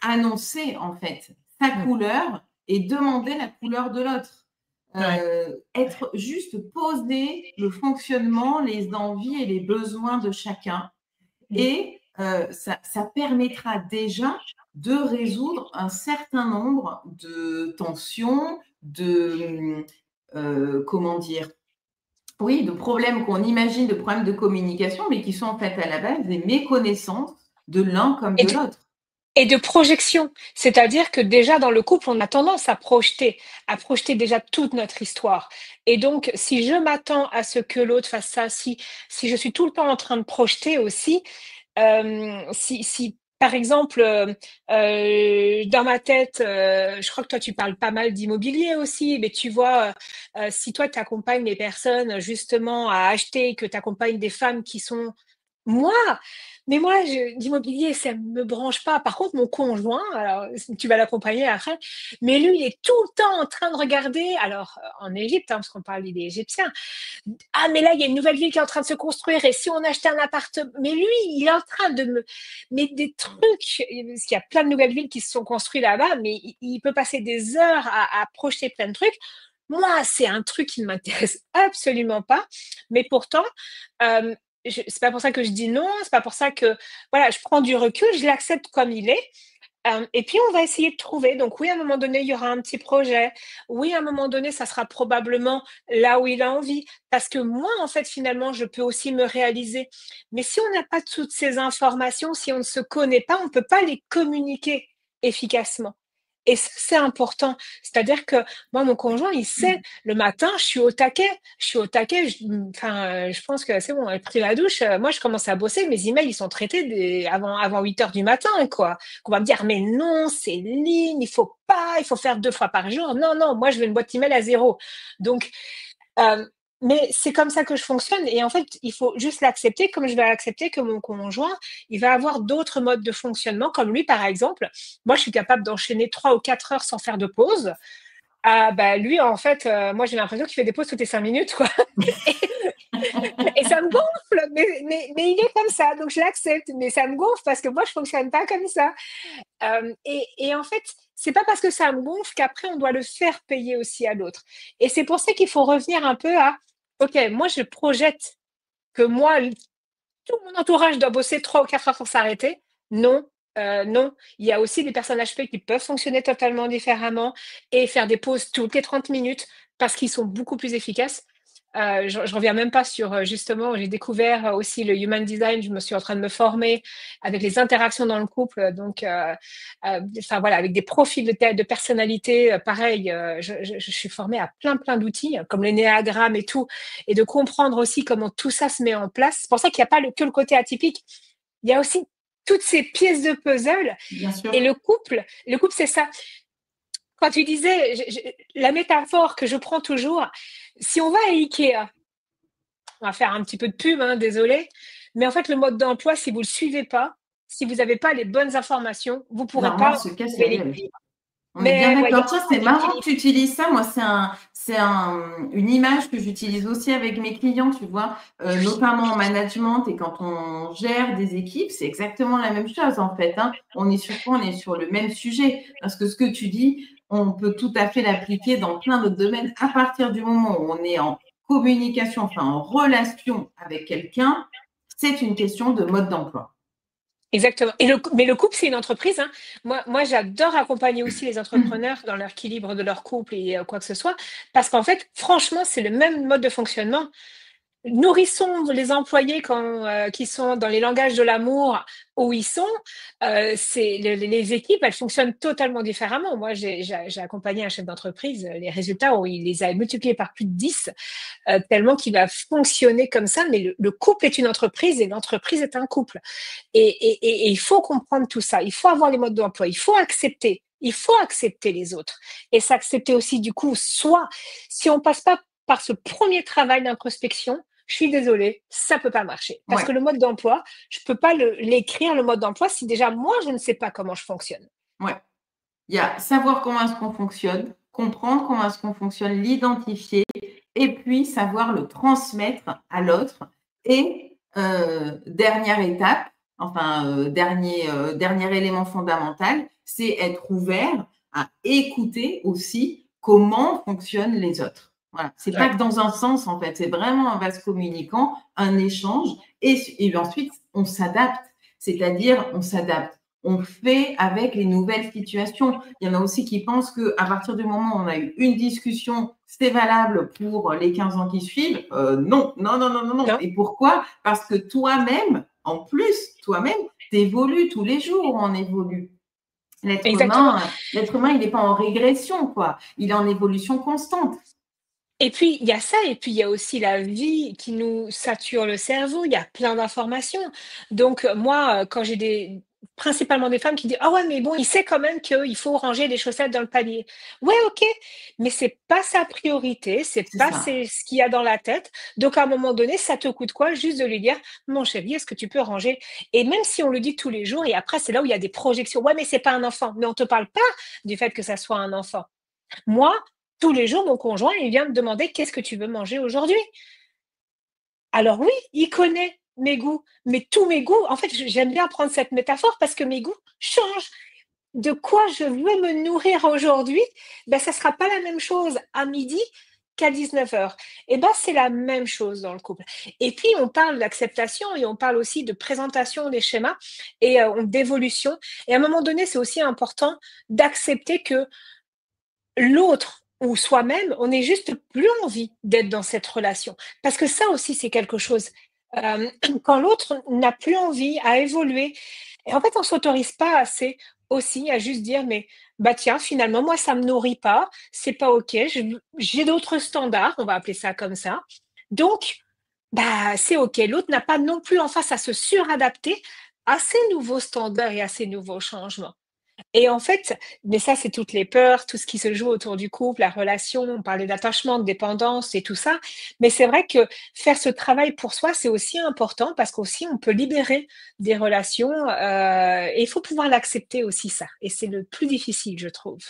annoncer en fait sa couleur et demander la couleur de l'autre. Être juste poser le fonctionnement, les envies et les besoins de chacun. Et ça permettra déjà de résoudre un certain nombre de tensions, de comment dire, oui, de problèmes qu'on imagine, de problèmes de communication, mais qui sont en fait à la base des méconnaissances de l'un comme Et de du l'autre. Et de projection, c'est-à-dire que déjà dans le couple, on a tendance à projeter déjà toute notre histoire. Et donc, si je m'attends à ce que l'autre fasse ça, si je suis tout le temps en train de projeter aussi, si par exemple, dans ma tête, je crois que toi tu parles pas mal d'immobilier aussi, mais tu vois, si toi tu accompagnes les personnes justement à acheter, que tu accompagnes des femmes qui sont moi? Mais moi, l'immobilier, ça me branche pas. Par contre, mon conjoint, alors tu vas l'accompagner après, mais lui, il est tout le temps en train de regarder, alors en Égypte, hein, parce qu'on parle, il est égyptien. Ah, mais là, il y a une nouvelle ville qui est en train de se construire, et si on achetait un appartement, mais lui, il est en train de me mettre des trucs, parce qu'il y a plein de nouvelles villes qui se sont construites là-bas, mais il peut passer des heures à projeter plein de trucs. Moi, c'est un truc qui ne m'intéresse absolument pas, mais pourtant, euh, c'est pas pour ça que je dis non, c'est pas pour ça que voilà, je prends du recul, je l'accepte comme il est. Et puis on va essayer de trouver. Donc oui, à un moment donné, il y aura un petit projet. Oui, à un moment donné, ça sera probablement là où il a envie. Parce que moi, en fait, finalement, je peux aussi me réaliser. Mais si on n'a pas toutes ces informations, si on ne se connaît pas, on ne peut pas les communiquer efficacement. Et ça, c'est important. C'est-à-dire que moi, mon conjoint, il sait, le matin, je suis au taquet. Je suis au taquet. Enfin, je pense que c'est bon, j'ai pris la douche. Moi, je commence à bosser. Mes emails, ils sont traités avant 8 heures du matin, quoi. Qu'on va me dire, mais non, c'est ligne, il faut pas, il faut faire 2 fois par jour. Non, non, moi, je veux une boîte email à zéro. Donc, euh, mais c'est comme ça que je fonctionne. Et en fait, il faut juste l'accepter, comme je vais accepter que mon conjoint, il va avoir d'autres modes de fonctionnement, comme lui, par exemple. Moi, je suis capable d'enchaîner 3 ou 4 heures sans faire de pause. Ah, bah, lui, en fait, moi, j'ai l'impression qu'il fait des pauses toutes les 5 minutes, quoi. Et ça me gonfle, mais il est comme ça, donc je l'accepte. Mais ça me gonfle parce que moi, je fonctionne pas comme ça. Et en fait, c'est pas parce que ça me gonfle qu'après on doit le faire payer aussi à l'autre. Et c'est pour ça qu'il faut revenir un peu à, ok, moi je projette que moi, tout mon entourage doit bosser 3 ou 4 heures pour s'arrêter. Non, non. Il y a aussi des personnes HP qui peuvent fonctionner totalement différemment et faire des pauses toutes les 30 minutes parce qu'ils sont beaucoup plus efficaces. Je reviens même pas sur justement, j'ai découvert aussi le human design. Je me suis en train de me former avec les interactions dans le couple, donc enfin voilà, avec des profils de personnalité. Pareil, je suis formée à plein d'outils comme l'énéagramme et tout, et de comprendre aussi comment tout ça se met en place. C'est pour ça qu'il n'y a pas que le côté atypique. Il y a aussi toutes ces pièces de puzzle. Bien sûr. Et le couple, c'est ça. Quand tu disais, la métaphore que je prends toujours, si on va à Ikea, on va faire un petit peu de pub, hein, désolé, mais en fait, le mode d'emploi, si vous ne le suivez pas, si vous n'avez pas les bonnes informations, vous ne pourrez L'armoire pas se casse la trouver gueule. l'équilibre. On est bien Mais ouais, il y a d'accord. Ça, c'est un marrant que équilibre. tu utilises ça. Moi, une image que j'utilise aussi avec mes clients, tu vois, notamment en management et quand on gère des équipes, c'est exactement la même chose en fait, hein. On est sur quoi? On est sur le même sujet. Parce que ce que tu dis, on peut tout à fait l'appliquer dans plein d'autres domaines à partir du moment où on est en communication, enfin en relation avec quelqu'un, c'est une question de mode d'emploi. Exactement. Mais le couple, c'est une entreprise, hein. Moi, j'adore accompagner aussi les entrepreneurs dans leur équilibre de leur couple et quoi que ce soit, parce qu'en fait, franchement, c'est le même mode de fonctionnement. Nourrissons les employés qui sont dans les langages de l'amour où ils sont. Les équipes, elles fonctionnent totalement différemment. Moi, j'ai accompagné un chef d'entreprise, les résultats, il les a multipliés par plus de 10, tellement qu'il va fonctionner comme ça. Mais le couple est une entreprise et l'entreprise est un couple. Et il faut comprendre tout ça. Il faut avoir les modes d'emploi. Il faut accepter. Il faut accepter les autres. Et s'accepter aussi, du coup, soit, si on passe pas par ce premier travail d'introspection, je suis désolée, ça peut pas marcher. Parce Ouais. que le mode d'emploi, je peux pas l'écrire, le mode d'emploi, si déjà moi, je ne sais pas comment je fonctionne. Ouais. Il y a savoir comment est-ce qu'on fonctionne, comprendre comment est-ce qu'on fonctionne, l'identifier et puis savoir le transmettre à l'autre. Et dernière étape, enfin dernier élément fondamental, c'est être ouvert à écouter aussi comment fonctionnent les autres. Voilà. C'est pas Ouais. que dans un sens en fait, c'est vraiment un vase communicant, un échange et ensuite on s'adapte. C'est-à-dire on s'adapte. On fait avec les nouvelles situations. Il y en a aussi qui pensent qu'à partir du moment où on a eu une discussion, c'est valable pour les 15 ans qui suivent. Non. Non. Et pourquoi? Parce que toi-même, en plus, toi-même, t'évolues tous les jours, on évolue. Exactement. L'être humain, il n'est pas en régression, quoi. Il est en évolution constante. Et puis, il y a ça, et puis il y a aussi la vie qui nous sature le cerveau. Il y a plein d'informations. Donc, moi, quand j'ai principalement des femmes qui disent: «Ah ouais, mais bon, il sait quand même qu'il faut ranger les chaussettes dans le panier». Ouais, OK, mais c'est pas sa priorité, c'est C'est pas ça. ce qu'il y a dans la tête. Donc, à un moment donné, ça te coûte quoi? Juste de lui dire: «Mon chéri, est-ce que tu peux ranger?» Et même si on le dit tous les jours, et après, c'est là où il y a des projections: «Ouais, mais c'est pas un enfant». Mais on te parle pas du fait que ça soit un enfant. Moi, tous les jours, mon conjoint, il vient me demander: «Qu'est-ce que tu veux manger aujourd'hui?» Alors oui, il connaît mes goûts, mais tous mes goûts, en fait, j'aime bien prendre cette métaphore parce que mes goûts changent. De quoi je veux me nourrir aujourd'hui, ça sera pas la même chose à midi qu'à 19h. Et c'est la même chose dans le couple. Et puis on parle d'acceptation et on parle aussi de présentation des schémas et d'évolution. Et à un moment donné, c'est aussi important d'accepter que l'autre ou soi-même, on n'est juste plus envie d'être dans cette relation. Parce que ça aussi, c'est quelque chose. Euh, Quand l'autre n'a plus envie à évoluer, et en fait, on s'autorise pas assez aussi à juste dire, mais bah tiens, finalement, moi, ça me nourrit pas, c'est pas OK, j'ai d'autres standards, on va appeler ça comme ça. Donc, c'est OK. L'autre n'a pas non plus en face à se suradapter à ces nouveaux standards et à ces nouveaux changements. Et en fait, mais ça, c'est toutes les peurs, tout ce qui se joue autour du couple, la relation, on parlait d'attachement, de dépendance et tout ça. Mais c'est vrai que faire ce travail pour soi, c'est aussi important parce qu'aussi on peut libérer des relations, et il faut pouvoir l'accepter aussi ça. Et c'est le plus difficile, je trouve.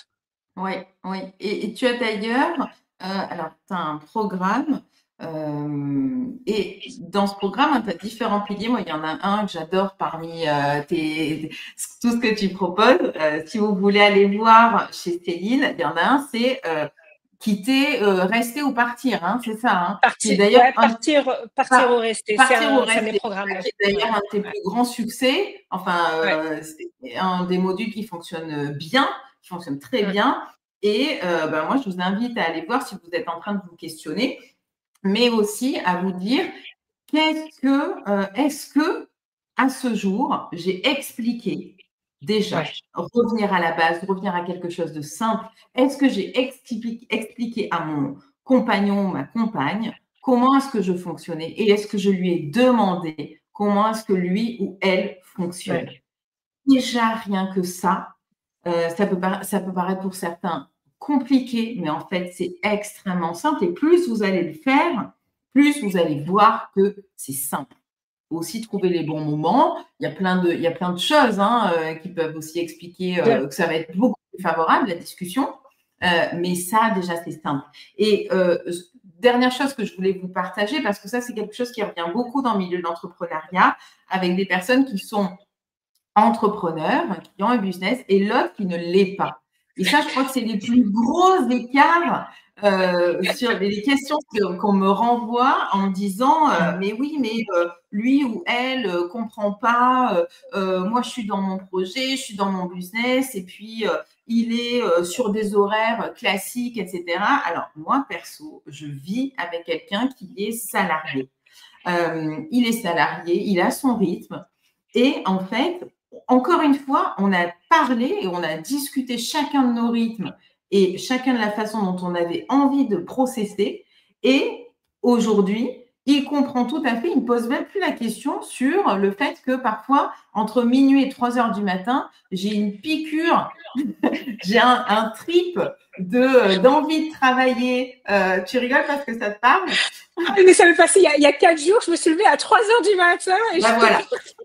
Oui, oui. Et tu as d'ailleurs, alors, tu as un programme, et dans ce programme, tu as différents piliers. Moi, il y en a un que j'adore parmi tout ce que tu proposes. Si vous voulez aller voir chez Céline, il y en a un, c'est quitter, rester ou partir, hein, c'est ça, hein, qui est d'ailleurs Partir ou rester, partir ou c'est un des rester, programmes là. qui est d'ailleurs un de tes plus grands succès. Enfin, Ouais. c'est un des modules qui fonctionne bien, qui fonctionne très Mmh. bien. Et moi, je vous invite à aller voir si vous êtes en train de vous questionner, mais aussi à vous dire est-ce que à ce jour, j'ai expliqué déjà, Ouais. revenir à la base, revenir à quelque chose de simple. Est-ce que j'ai expliqué à mon compagnon, ma compagne, comment est-ce que je fonctionnais et est-ce que je lui ai demandé comment est-ce que lui ou elle fonctionne? Ouais. Déjà, rien que ça, ça peut paraître pour certains compliqué, mais en fait, c'est extrêmement simple. Et plus vous allez le faire, plus vous allez voir que c'est simple. aussi trouver les bons moments. Il y a plein de choses qui peuvent aussi expliquer que ça va être beaucoup plus favorable, la discussion. Mais ça, déjà, c'est simple. Et dernière chose que je voulais vous partager, parce que ça, c'est quelque chose qui revient beaucoup dans le milieu de l'entrepreneuriat, avec des personnes qui sont entrepreneurs, qui ont un business, et l'autre qui ne l'est pas. Et ça, je crois que c'est les plus gros écarts sur les questions qu'on me renvoie en me disant mais oui, mais lui ou elle comprend pas, moi je suis dans mon projet, je suis dans mon business, et puis il est sur des horaires classiques, etc. Alors moi, perso, je vis avec quelqu'un qui est salarié. Il est salarié, il a son rythme, et en fait, encore une fois, on a parlé et on a discuté chacun de nos rythmes et chacun de la façon dont on avait envie de processer. Et aujourd'hui, il comprend tout à fait, il ne pose même plus la question sur le fait que parfois, entre minuit et 3 heures du matin, j'ai une piqûre, j'ai un trip d'envie de travailler. Tu rigoles parce que ça te parle? Mais ça m'est passé il y a 4 jours, je me suis levée à 3 heures du matin et voilà.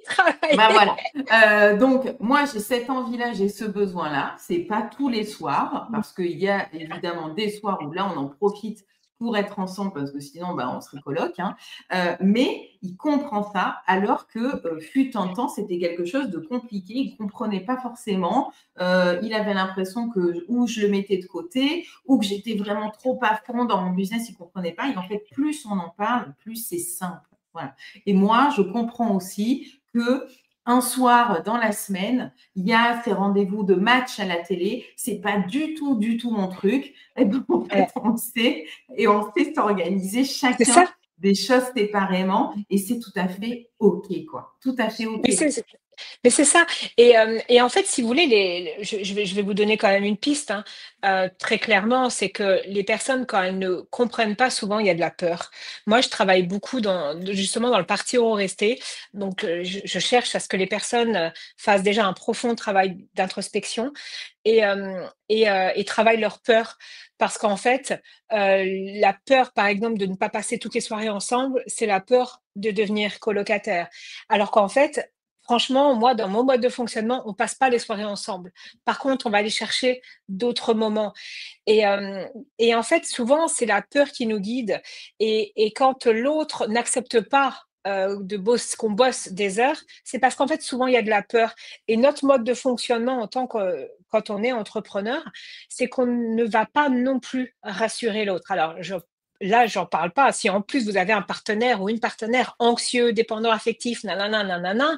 Travailler. Donc, moi, j'ai cette envie-là, j'ai ce besoin-là. C'est pas tous les soirs, parce qu'il y a évidemment des soirs où là, on en profite pour être ensemble, parce que sinon, on serait coloc. Mais il comprend ça, alors que fut un temps, c'était quelque chose de compliqué. Il ne comprenait pas forcément. Il avait l'impression que ou je le mettais de côté, ou que j'étais vraiment trop à fond dans mon business, il ne comprenait pas. Et en fait, plus on en parle, plus c'est simple. Voilà. Et moi, je comprends aussi que un soir dans la semaine, il y a ces rendez-vous de match à la télé. C'est pas du tout mon truc. Et donc, en fait, on sait s'organiser chacun des choses séparément, et c'est tout à fait OK, quoi. Tout à fait OK. Mais c'est ça. Et en fait, si vous voulez, je vais vous donner quand même une piste. Très clairement, c'est que les personnes, quand elles ne comprennent pas, souvent, il y a de la peur. Moi, je travaille beaucoup justement dans le partir ou rester. Donc, je cherche à ce que les personnes fassent déjà un profond travail d'introspection et travaillent leur peur. Parce qu'en fait, la peur, par exemple, de ne pas passer toutes les soirées ensemble, c'est la peur de devenir colocataire. Alors qu'en fait, franchement, moi, dans mon mode de fonctionnement, on passe pas les soirées ensemble. Par contre, on va aller chercher d'autres moments. Et en fait, souvent, c'est la peur qui nous guide. Et quand l'autre n'accepte pas qu'on bosse des heures, c'est parce qu'en fait, souvent, il y a de la peur. Et notre mode de fonctionnement quand on est entrepreneur, c'est qu'on ne va pas non plus rassurer l'autre. Alors, là, j'en parle pas. Si en plus vous avez un partenaire ou une partenaire anxieux, dépendant affectif, nanana,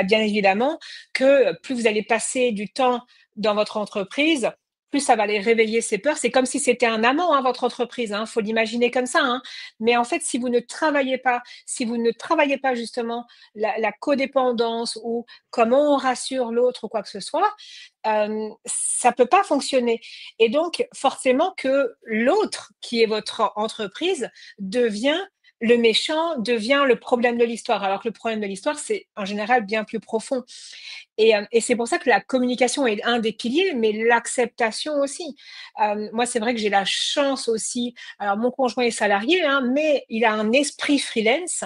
bien évidemment que plus vous allez passer du temps dans votre entreprise, plus ça va aller réveiller ses peurs. C'est comme si c'était un amant, votre entreprise. Faut l'imaginer comme ça. Mais en fait, si vous ne travaillez pas justement la codépendance ou comment on rassure l'autre ou quoi que ce soit, ça peut pas fonctionner. Et donc, forcément que l'autre, qui est votre entreprise, devient le méchant, devient le problème de l'histoire. Alors que le problème de l'histoire, c'est en général bien plus profond. Et c'est pour ça que la communication est un des piliers, mais l'acceptation aussi. Moi, c'est vrai que j'ai la chance aussi. Alors, mon conjoint est salarié, mais il a un esprit freelance.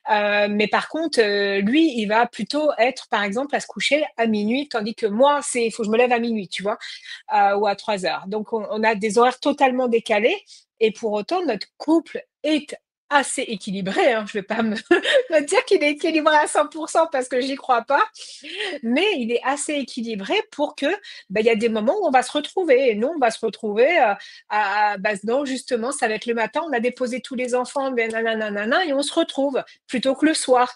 Mais par contre, lui, il va plutôt être, par exemple, à se coucher à minuit, tandis que moi, il faut que je me lève à minuit, tu vois, ou à 3 heures. Donc, on a des horaires totalement décalés. Et pour autant, notre couple est assez équilibré. Je vais pas me dire qu'il est équilibré à 100% parce que j'y crois pas, mais il est assez équilibré pour que il y a des moments où on va se retrouver. Et nous, on va se retrouver non, justement, ça va être le matin, on a déposé tous les enfants, et on se retrouve plutôt que le soir.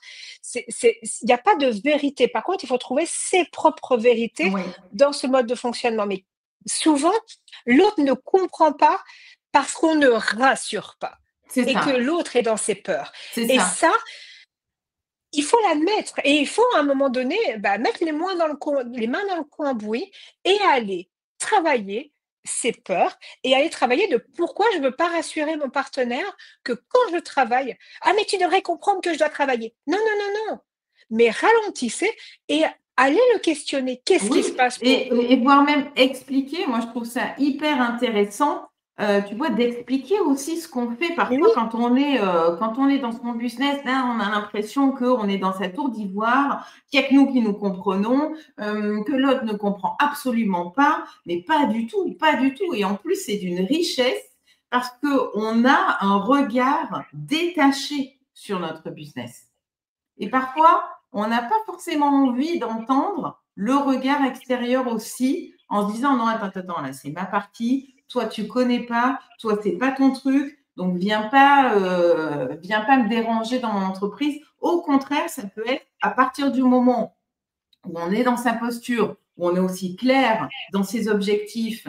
Il n'y a pas de vérité. Par contre, il faut trouver ses propres vérités dans ce mode de fonctionnement. Mais souvent, l'autre ne comprend pas parce qu'on ne rassure pas. Et que l'autre est dans ses peurs. Et ça, il faut l'admettre. Et il faut, à un moment donné, mettre les mains dans le cambouis et aller travailler ses peurs et aller travailler de pourquoi je ne veux pas rassurer mon partenaire que quand je travaille, mais tu devrais comprendre que je dois travailler. Non. Mais ralentissez et allez le questionner. Qu'est-ce qui se passe et voire même expliquer. Moi, je trouve ça hyper intéressant. tu vois, d'expliquer aussi ce qu'on fait. Oui, Parfois, quand on est dans son business, là, on a l'impression qu'on est dans sa tour d'ivoire, qu'il n'y a que nous qui nous comprenons, que l'autre ne comprend absolument pas, mais pas du tout, pas du tout. Et en plus, c'est d'une richesse parce qu'on a un regard détaché sur notre business. Et parfois, on n'a pas forcément envie d'entendre le regard extérieur aussi, en se disant non, attends, là, c'est ma partie, toi, tu connais pas, toi, c'est pas ton truc, donc viens pas me déranger dans mon entreprise. Au contraire, ça peut être à partir du moment où on est dans sa posture, où on est aussi clair dans ses objectifs,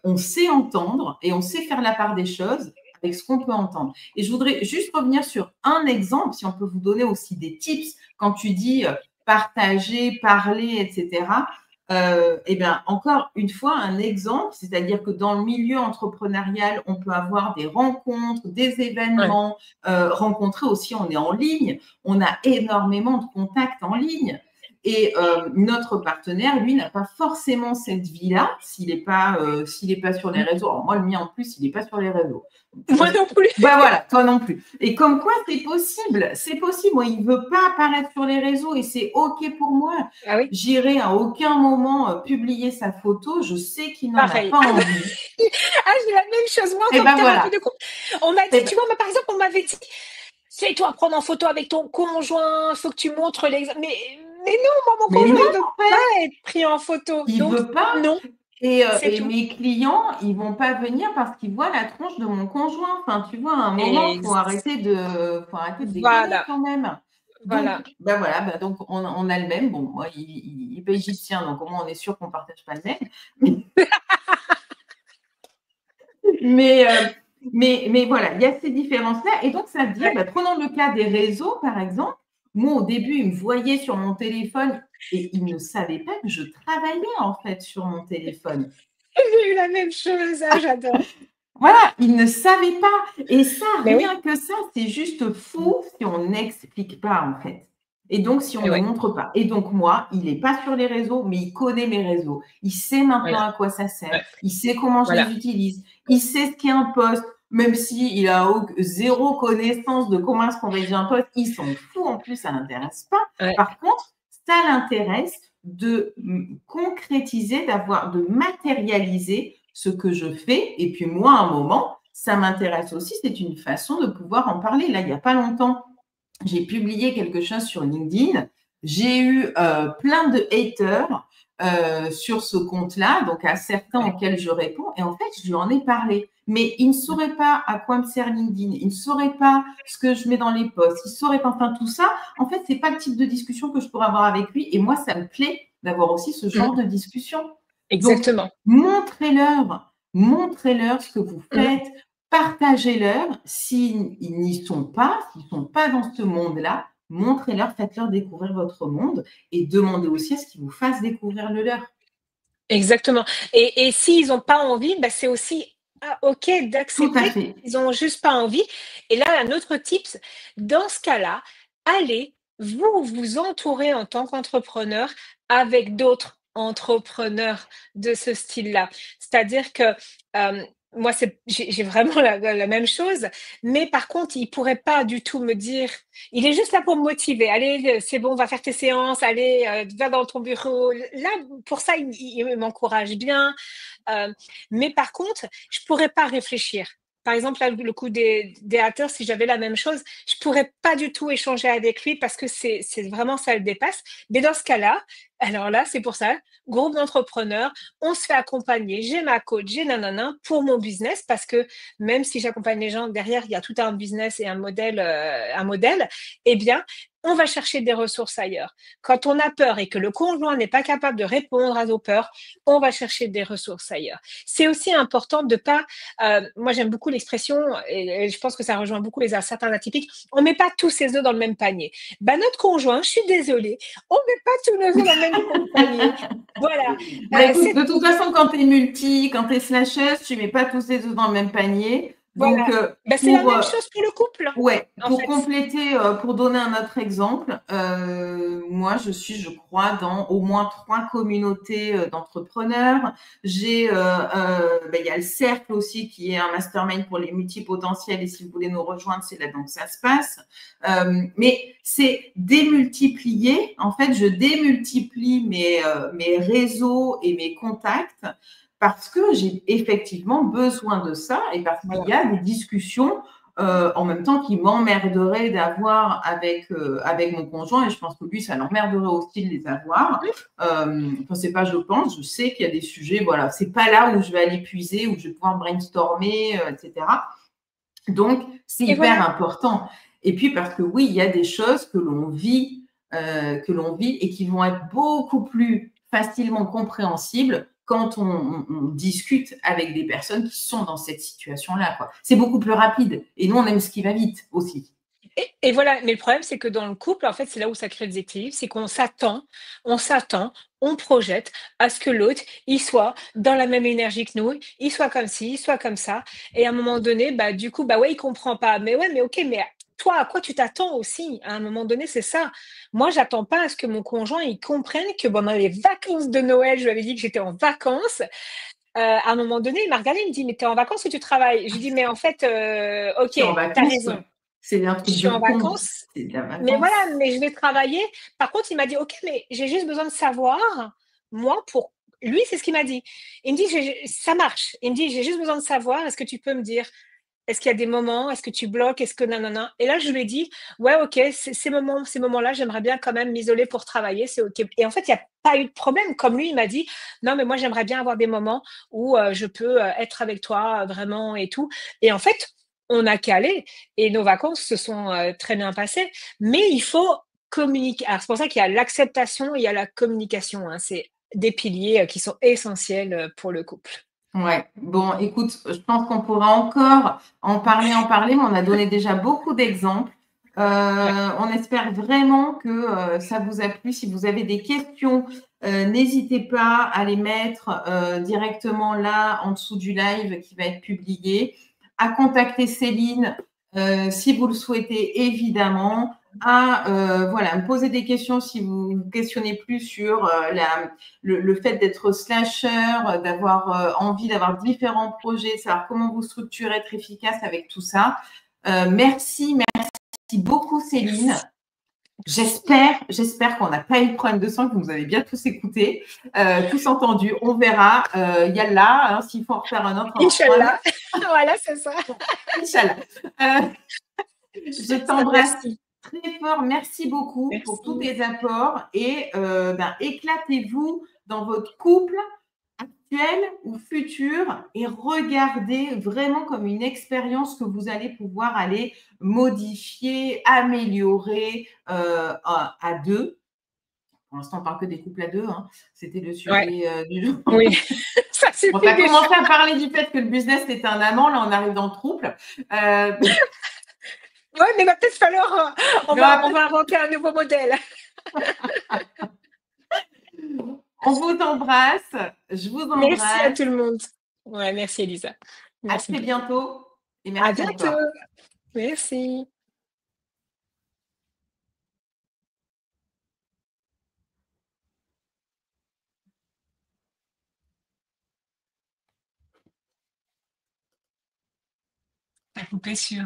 on sait entendre et on sait faire la part des choses avec ce qu'on peut entendre. Et je voudrais juste revenir sur un exemple, si on peut vous donner aussi des tips quand tu dis partager, parler, etc. Eh bien, encore une fois, un exemple, c'est-à-dire que dans le milieu entrepreneurial, on peut avoir des rencontres, des événements, rencontrer aussi, on est en ligne, on a énormément de contacts en ligne. Et notre partenaire, lui, n'a pas forcément cette vie-là s'il n'est pas sur les réseaux. Alors moi, le mien en plus, il n'est pas sur les réseaux. Moi non plus. Ben voilà, toi non plus. Et comme quoi, c'est possible. C'est possible. Moi, il ne veut pas apparaître sur les réseaux et c'est OK pour moi. Ah oui. J'irai à aucun moment publier sa photo. Je sais qu'il n'en a Pareil. pas envie. Ah, j'ai la même chose, moi, Et comme ben thérapie voilà. de couple. On m'a dit, tu vois, par exemple, on m'avait dit, fais-toi prendre en photo avec ton conjoint, faut que tu montres l'exemple. Mais non, moi, mon Mais conjoint, non, il veut pas être pris en photo. il Donc, veut pas. non, Et c'est tout. mes clients, ils vont pas venir parce qu'ils voient la tronche de mon conjoint. Enfin, tu vois, à un moment, faut arrêter de déconner Voilà, quand même. voilà. Donc, ben voilà, ben donc on a le même. Bon, moi, il est pas égyptien, donc au moins on est sûr qu'on partage pas le même. Mais voilà, il y a ces différences-là. Et donc, ça veut dire, prenons le cas des réseaux, par exemple. Moi, au début, ils me voyaient sur mon téléphone et ils ne savaient pas que je travaillais, en fait, sur mon téléphone. J'ai eu la même chose, hein, j'adore. Voilà, ils ne savaient pas. Et ça, Mais rien que ça, c'est juste fou si on n'explique pas, en fait. Et donc, si on ne montre pas. Et donc, moi, il n'est pas sur les réseaux, mais il connaît mes réseaux. Il sait maintenant à quoi ça sert. Il sait comment je les utilise. Il sait ce qu'est un post, même s'il a zéro connaissance de comment est-ce qu'on rédige un post. Il s'en fout. En plus, ça ne l'intéresse pas. Par contre, ça l'intéresse de concrétiser, de matérialiser ce que je fais. Et puis moi, à un moment, ça m'intéresse aussi. C'est une façon de pouvoir en parler. Là, il n'y a pas longtemps, j'ai publié quelque chose sur LinkedIn. J'ai eu plein de haters sur ce compte-là, donc à certains auxquels je réponds. Et en fait, je lui en ai parlé. Mais il ne saurait pas à quoi me sert LinkedIn. Il ne saurait pas ce que je mets dans les posts. Il ne saurait pas, enfin tout ça. En fait, ce n'est pas le type de discussion que je pourrais avoir avec lui. Et moi, ça me plaît d'avoir aussi ce genre de discussion. Exactement. Donc, montrez-leur ce que vous faites, partagez-leur. S'ils n'y sont pas, s'ils ne sont pas dans ce monde-là, montrez-leur, faites-leur découvrir votre monde et demandez aussi à ce qu'ils vous fassent découvrir le leur. Exactement. Et s'ils n'ont pas envie, c'est aussi OK d'accepter qu'ils n'ont juste pas envie. Et là, un autre tips, dans ce cas-là, allez vous entourer en tant qu'entrepreneur avec d'autres entrepreneurs de ce style-là. C'est-à-dire que moi, j'ai vraiment la même chose, mais par contre, il ne pourrait pas du tout me dire, il est juste là pour me motiver. Allez, c'est bon, va faire tes séances, allez, va dans ton bureau. Là, pour ça, il m'encourage bien. Mais par contre, je ne pourrais pas réfléchir. Par exemple, là, le coup des haters, si j'avais la même chose, je ne pourrais pas du tout échanger avec lui parce que c'est vraiment, ça le dépasse. Mais dans ce cas-là, alors là, c'est pour ça, groupe d'entrepreneurs, on se fait accompagner. J'ai ma coach, j'ai nanana pour mon business parce que même si j'accompagne les gens, derrière, il y a tout un business et un modèle, eh bien, on va chercher des ressources ailleurs. Quand on a peur et que le conjoint n'est pas capable de répondre à nos peurs, on va chercher des ressources ailleurs. C'est aussi important de pas, moi j'aime beaucoup l'expression et je pense que ça rejoint beaucoup certains atypiques, on met pas tous ses œufs dans le même panier. Notre conjoint, je suis désolée, on met pas tous nos œufs dans le même panier. Voilà. Écoute, de toute façon, quand tu es multi, quand tu es slasheuse, tu mets pas tous tes œufs dans le même panier. Donc, Voilà. Bah, c'est la pour, même chose pour le couple, ouais, en pour fait. compléter, pour donner un autre exemple, moi je suis, je crois, dans au moins 3 communautés d'entrepreneurs. J'ai, il y a le cercle aussi qui est un mastermind pour les multipotentiels et si vous voulez nous rejoindre, c'est là-dedans que ça se passe. Mais c'est démultiplier. En fait, je démultiplie mes réseaux et mes contacts parce que j'ai effectivement besoin de ça et parce qu'il Voilà. y a des discussions en même temps qui m'emmerderait d'avoir avec mon conjoint et je pense que lui, ça l'emmerderait aussi de les avoir. Enfin, c'est pas je pense, je sais qu'il y a des sujets, voilà, c'est pas là où je vais aller puiser, où je vais pouvoir brainstormer, etc. Donc, c'est Et hyper voilà. important. Et puis parce que oui, il y a des choses que l'on vit et qui vont être beaucoup plus facilement compréhensibles quand on discute avec des personnes qui sont dans cette situation-là, quoi. C'est beaucoup plus rapide. Et nous, on aime ce qui va vite aussi. Et voilà, mais le problème, c'est que dans le couple, en fait, c'est là où ça crée des équilibres, c'est qu'on s'attend, on projette à ce que l'autre, il soit dans la même énergie que nous, il soit comme ci, il soit comme ça. Et à un moment donné, bah, du coup, bah ouais, il comprend pas. Mais ouais, mais ok, mais toi, à quoi tu t'attends aussi? À un moment donné, c'est ça. Moi, j'attends pas à ce que mon conjoint, il comprenne que pendant les vacances de Noël, je lui avais dit que j'étais en vacances. À un moment donné, il m'a regardé, il me dit, mais t'es en vacances ou tu travailles? Je lui dis, mais en fait, ok, C'est en t'as vacances, raison. c'est un Je truc suis de en con. vacances, C'est de la mais voilà, vacance. mais je vais travailler. Par contre, il m'a dit: «OK, mais j'ai juste besoin de savoir, moi, pour» lui, c'est ce qu'il m'a dit. Il me dit: «J'ai ça marche». Il me dit: «J'ai juste besoin de savoir, est-ce que tu peux me dire, est-ce qu'il y a des moments, est-ce que tu bloques, est-ce que nanana?» Et là, je lui ai dit: «Ouais, OK, ces moments-là, j'aimerais bien quand même m'isoler pour travailler, c'est OK». Et en fait, il y a pas eu de problème. Comme lui, il m'a dit: «Non, mais moi, j'aimerais bien avoir des moments où, je peux, être avec toi, vraiment et tout». Et en fait, on a calé et nos vacances se sont, très bien passées. Mais il faut communiquer. Alors, c'est pour ça qu'il y a l'acceptation et il y a la communication, hein. C'est des piliers, qui sont essentiels, pour le couple. Ouais, bon, écoute, je pense qu'on pourra encore en parler, mais on a donné déjà beaucoup d'exemples. Ouais. On espère vraiment que ça vous a plu. Si vous avez des questions, n'hésitez pas à les mettre directement là en dessous du live qui va être publié, à contacter Céline si vous le souhaitez évidemment, à voilà, me poser des questions si vous vous questionnez plus sur le fait d'être slasher, d'avoir envie d'avoir différents projets, savoir comment vous structurer, être efficace avec tout ça. Merci beaucoup Céline. Merci. J'espère qu'on n'a pas eu de problème de son, que vous avez bien tous écouté, tous entendu. On verra. Yallah, hein, s'il faut en refaire un autre, on en refera un Inch'Allah. autre. Voilà, c'est ça. Inch'Allah. Euh, je C'est ça, t'embrasse merci. très fort. Merci beaucoup pour tous Merci. tes apports et éclatez-vous dans votre couple actuel ou futur et regardez vraiment comme une expérience que vous allez pouvoir aller modifier, améliorer à deux. Pour l'instant, on parle que des couples à deux, hein. C'était le Ouais, sujet du jour. oui, ça Bon, tu suffit as déjà. commencé à parler du fait que le business était un amant, là on arrive dans le couple. Ouais, mais il va peut-être falloir, on Mais va on va inventer un nouveau modèle. on vous embrasse, je vous Merci à embrasse. tout le monde. Ouais, merci Elisa. À Merci très beaucoup. bientôt et À merci bientôt. encore. Merci. Tu as coupé sur,